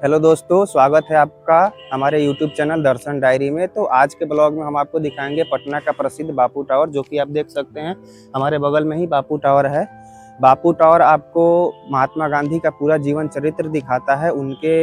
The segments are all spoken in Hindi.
हेलो दोस्तों, स्वागत है आपका हमारे यूट्यूब चैनल दर्शन डायरी में। तो आज के ब्लॉग में हम आपको दिखाएंगे पटना का प्रसिद्ध बापू टावर, जो कि आप देख सकते हैं हमारे बगल में ही बापू टावर है। बापू टावर आपको महात्मा गांधी का पूरा जीवन चरित्र दिखाता है। उनके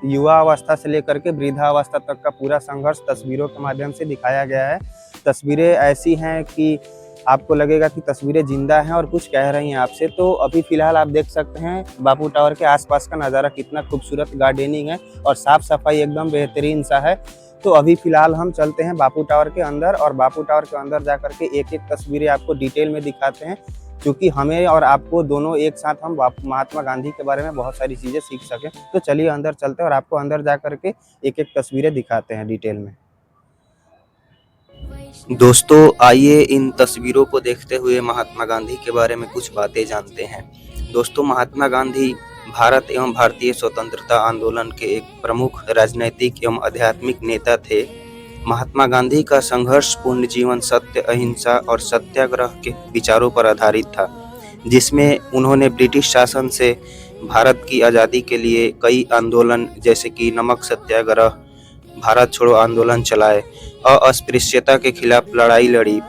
युवा अवस्था से लेकर के वृद्धावस्था तक का पूरा संघर्ष तस्वीरों के माध्यम से दिखाया गया है। तस्वीरें ऐसी हैं कि आपको लगेगा कि तस्वीरें जिंदा हैं और कुछ कह रही हैं आपसे। तो अभी फिलहाल आप देख सकते हैं बापू टावर के आसपास का नज़ारा, कितना खूबसूरत गार्डनिंग है और साफ सफाई एकदम बेहतरीन सा है। तो अभी फिलहाल हम चलते हैं बापू टावर के अंदर, और बापू टावर के अंदर जाकर के एक एक तस्वीरें आपको डिटेल में दिखाते हैं, क्योंकि हमें और आपको दोनों एक साथ हम महात्मा गांधी के बारे में बहुत सारी चीज़ें सीख सकें। तो चलिए अंदर चलते हैं और आपको अंदर जा करके एक एक तस्वीरें दिखाते हैं डिटेल में। दोस्तों, आइए इन तस्वीरों को देखते हुए महात्मा गांधी के बारे में कुछ बातें जानते हैं। दोस्तों, महात्मा गांधी भारत एवं भारतीय स्वतंत्रता आंदोलन के एक प्रमुख राजनैतिक एवं आध्यात्मिक नेता थे। महात्मा गांधी का संघर्षपूर्ण जीवन सत्य, अहिंसा और सत्याग्रह के विचारों पर आधारित था, जिसमें उन्होंने ब्रिटिश शासन से भारत की आज़ादी के लिए कई आंदोलन जैसे कि नमक सत्याग्रह, भारत छोड़ो आंदोलन चलाए, अस्पृश्यता के खिलाफ लड़ाई लड़ी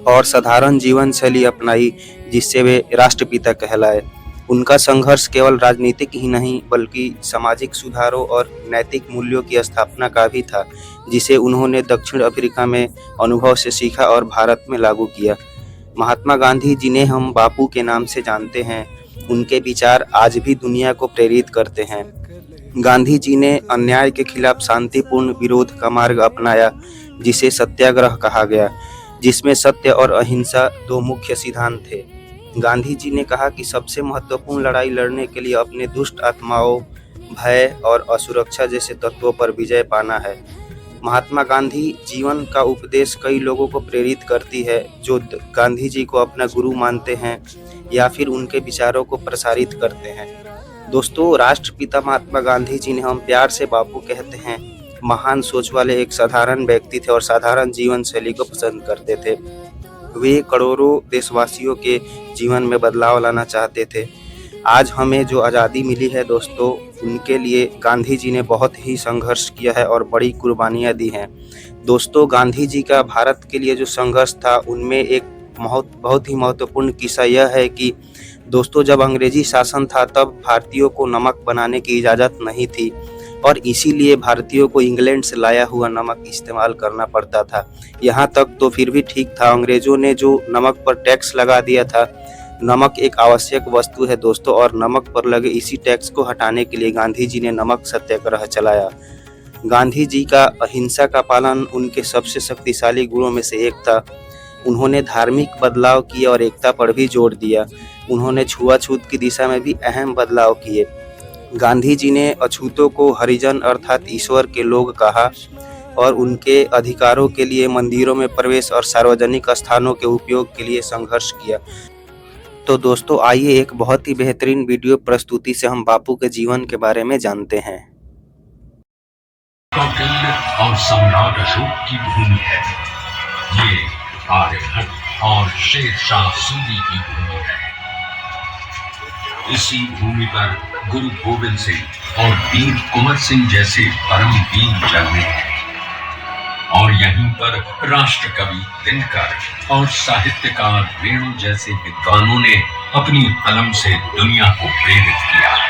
और साधारण जीवन शैली अपनाई, जिससे वे राष्ट्रपिता कहलाए। उनका संघर्ष केवल राजनीतिक ही नहीं बल्कि सामाजिक सुधारों और नैतिक मूल्यों की स्थापना का भी था, जिसे उन्होंने दक्षिण अफ्रीका में अनुभव से सीखा और भारत में लागू किया। महात्मा गांधी, जिन्हें हम बापू के नाम से जानते हैं, उनके विचार आज भी दुनिया को प्रेरित करते हैं। गांधी जी ने अन्याय के खिलाफ शांतिपूर्ण विरोध का मार्ग अपनाया, जिसे सत्याग्रह कहा गया, जिसमें सत्य और अहिंसा दो मुख्य सिद्धांत थे। गांधी जी ने कहा कि सबसे महत्वपूर्ण लड़ाई लड़ने के लिए अपने दुष्ट आत्माओं, भय और असुरक्षा जैसे तत्वों पर विजय पाना है। महात्मा गांधी जीवन का उपदेश कई लोगों को प्रेरित करती है, जो गांधी जी को अपना गुरु मानते हैं या फिर उनके विचारों को प्रसारित करते हैं। दोस्तों, राष्ट्रपिता महात्मा गांधी, जिन्हें हम प्यार से बापू कहते हैं, महान सोच वाले एक साधारण व्यक्ति थे और साधारण जीवन शैली को पसंद करते थे। वे करोड़ों देशवासियों के जीवन में बदलाव लाना चाहते थे। आज हमें जो आज़ादी मिली है दोस्तों, उनके लिए गांधी जी ने बहुत ही संघर्ष किया है और बड़ी कुर्बानियाँ दी हैं। दोस्तों, गांधी जी का भारत के लिए जो संघर्ष था, उनमें एक बहुत ही महत्वपूर्ण किस्सा यह है कि दोस्तों, जब अंग्रेजी शासन था तब भारतीयों को नमक बनाने की इजाज़त नहीं थी और इसीलिए भारतीयों को इंग्लैंड से लाया हुआ नमक इस्तेमाल करना पड़ता था। यहाँ तक तो फिर भी ठीक था, अंग्रेज़ों ने जो नमक पर टैक्स लगा दिया था। नमक एक आवश्यक वस्तु है दोस्तों, और नमक पर लगे इसी टैक्स को हटाने के लिए गांधी जी ने नमक सत्याग्रह चलाया। गांधी जी का अहिंसा का पालन उनके सबसे शक्तिशाली गुणों में से एक था। उन्होंने धार्मिक बदलाव किए और एकता पर भी जोर दिया। उन्होंने छुआछूत की दिशा में भी अहम बदलाव किए। गांधी जी ने अछूतों को हरिजन अर्थात ईश्वर के लोग कहा और उनके अधिकारों के लिए मंदिरों में प्रवेश और सार्वजनिक स्थानों के उपयोग के लिए संघर्ष किया। तो दोस्तों, आइए एक बहुत ही बेहतरीन वीडियो प्रस्तुति से हम बापू के जीवन के बारे में जानते हैं। कौटिल्य और सम्राट अशोक की भूमि है। ये आर्यभट्ट और शेरशाह सूरी की भूमि है। इसी भूमि पर गुरु गोविंद सिंह और वीर कुंवर सिंह जैसे परम वीर जन्मे हैं और यहीं पर राष्ट्र कवि दिनकर और साहित्यकार वेणु जैसे विद्वानों ने अपनी कलम से दुनिया को प्रेरित किया है।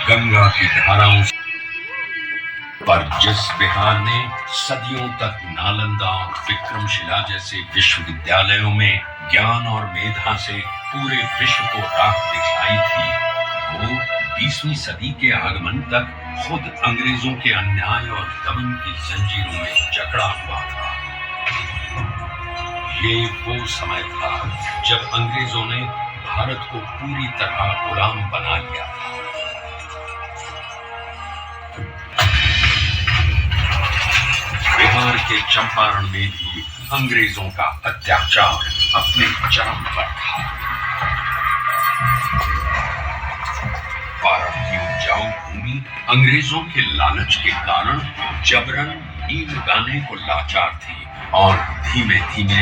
गंगा की धाराओं पर जिस बिहार ने सदियों तक नालंदा और विक्रमशिला जैसे विश्वविद्यालयों में ज्ञान और मेधा से पूरे विश्व को राह दिखाई थी, वो 20वीं सदी के आगमन तक खुद अंग्रेजों के अन्याय और दमन की जंजीरों में जकड़ा हुआ था। ये वो समय था जब अंग्रेजों ने भारत को पूरी तरह गुलाम बना लिया था। बिहार के चंपारण में भी अंग्रेजों का अत्याचार अपने चरम पर था। भारत की उपजाऊ भूमि अंग्रेजों के लालच के कारण जबरन नील उगाने को लाचार थी और धीमे धीमे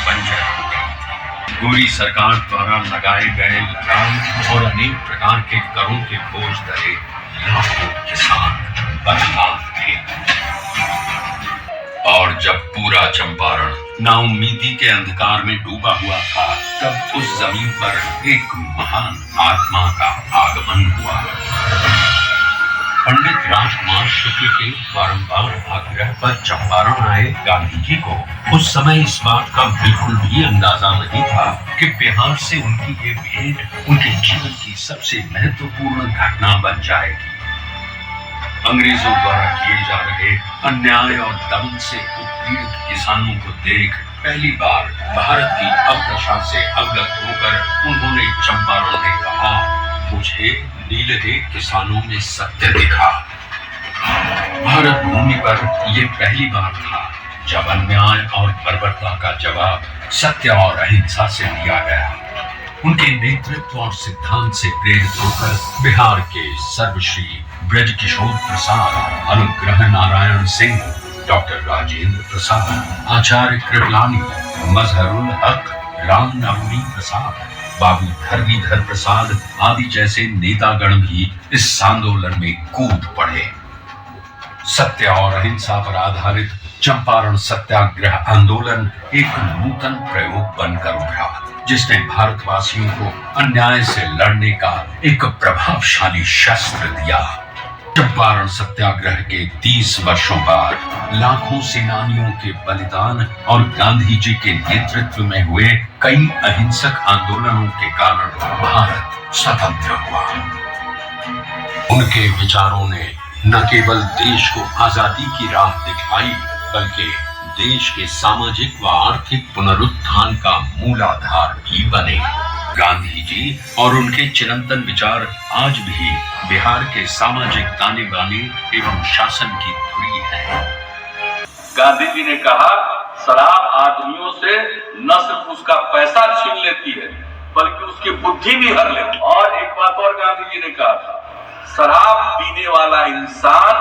बंजर हो गई थी। गोरी सरकार द्वारा लगाए गए लगाम और अनेक प्रकार के करों के बोझ तले लाखों किसान बदहाल थे। और जब पूरा चंपारण नाउम्मीदी के अंधकार में डूबा हुआ था, तब उस जमीन पर एक महान आत्मा का आगमन हुआ। पंडित राजकुमार शुक्ल के बारंबार आग्रह पर चंपारण आए गांधी जी को उस समय इस बात का बिल्कुल भी अंदाजा नहीं था कि बिहार से उनकी ये भेंट उनके जीवन की सबसे महत्वपूर्ण घटना बन जाएगी। अंग्रेजों द्वारा किए जा रहे अन्याय और दमन से उत्पीड़ित किसानों को देख पहली बार भारत की अवदशा से अवगत होकर उन्होंने चंपारण में कहा, मुझे नीलहे किसानों में सत्य दिखा। भारत भूमि पर यह पहली बार था जब अन्याय और बर्बरता का जवाब सत्य और अहिंसा से दिया गया। उनके नेतृत्व और सिद्धांत से प्रेरित होकर बिहार के सर्वश्री ब्रजकिशोर प्रसाद, अनुग्रह नारायण सिंह, डॉक्टर राजेंद्र प्रसाद, आचार्य कृपलानी, मजहरुल हक, राम नवमी प्रसाद, बाबू धरणीधर प्रसाद आदि जैसे नेतागण भी इस आंदोलन में कूद पड़े। सत्य और अहिंसा पर आधारित चंपारण सत्याग्रह आंदोलन एक नूतन प्रयोग बनकर उभरा, जिसने भारतवासियों को अन्याय से लड़ने का एक प्रभावशाली शस्त्र दिया। चंपारण सत्याग्रह के 30 वर्षों बाद लाखों सेनानियों के बलिदान और गांधी जी के नेतृत्व में हुए कई अहिंसक आंदोलनों के कारण भारत स्वतंत्र हुआ। उनके विचारों ने न केवल देश को आजादी की राह दिखाई, बल्कि देश के सामाजिक व आर्थिक पुनरुत्थान का मूलाधार भी बने। गांधी जी और उनके चिरंतन विचार आज भी बिहार के सामाजिक ताने बाने एवं शासन की धुरी है। गांधी जी ने कहा, शराब आदमियों से न सिर्फ उसका पैसा छीन लेती है, बल्कि उसकी बुद्धि भी हर लेती है। और एक बात और गांधी जी ने कहा था, शराब पीने वाला इंसान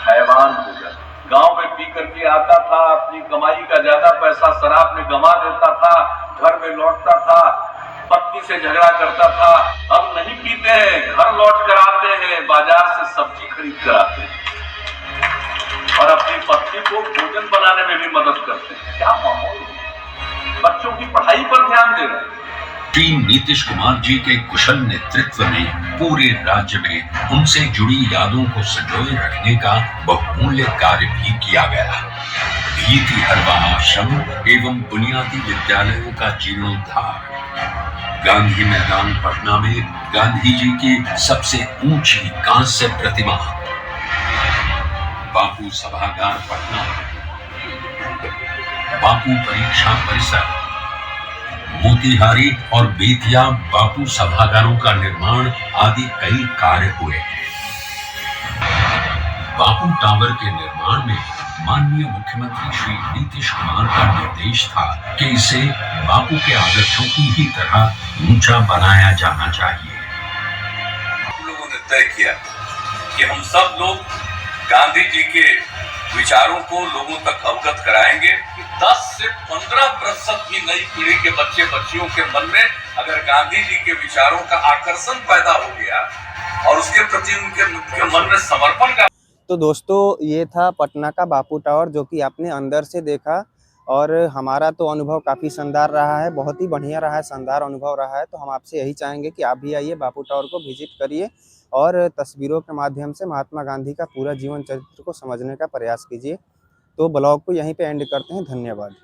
हैवान हो जाता। गांव में पी करके आता था, अपनी कमाई का ज्यादा पैसा शराब में गंवा देता था, घर में लौटता था, पत्नी से झगड़ा करता था। अब नहीं पीते हैं, घर लौट कर आते हैं, बाजार से सब्जी खरीद कर आते हैं और अपनी पत्नी को भोजन बनाने में भी मदद करते हैं। क्या माहौल, बच्चों की पढ़ाई पर ध्यान दे रहे हैं। श्री नीतीश कुमार जी के कुशल नेतृत्व में पूरे राज्य में उनसे जुड़ी यादों को संजोए रखने का बहुमूल्य कार्य भी किया गया। भीति हरवा आश्रम एवं बुनियादी विद्यालयों का जीर्णोद्धार, गांधी मैदान पटना में गांधी जी की सबसे ऊंची कांस्य प्रतिमा, बापू सभागार पटना, बापू परीक्षा परिसर, मोतिहारी और बेतिया बापू सभागारों का निर्माण आदि कई कार्य हुए। बापू टावर के निर्माण में माननीय मुख्यमंत्री श्री नीतीश कुमार का निर्देश था कि इसे बापू के आदर्शों की ही तरह ऊंचा बनाया जाना चाहिए। हम लोगों ने तय किया कि हम सब लोग गांधी जी के विचारों को लोगों तक अवगत कराएंगे कि 10 से 15% भी नई पीढ़ी के बच्चे बच्चियों के मन में अगर गांधी जी के विचारों का आकर्षण पैदा हो गया और उसके प्रति उनके मन में समर्पण का। तो दोस्तों, ये था पटना का बापू टावर, जो कि आपने अंदर से देखा और हमारा तो अनुभव काफ़ी शानदार रहा है, बहुत ही बढ़िया रहा है, शानदार अनुभव रहा है। तो हम आपसे यही चाहेंगे कि आप भी आइए, बापू टावर को विजिट करिए और तस्वीरों के माध्यम से महात्मा गांधी का पूरा जीवन चरित्र को समझने का प्रयास कीजिए। तो ब्लॉग को यहीं पे एंड करते हैं। धन्यवाद।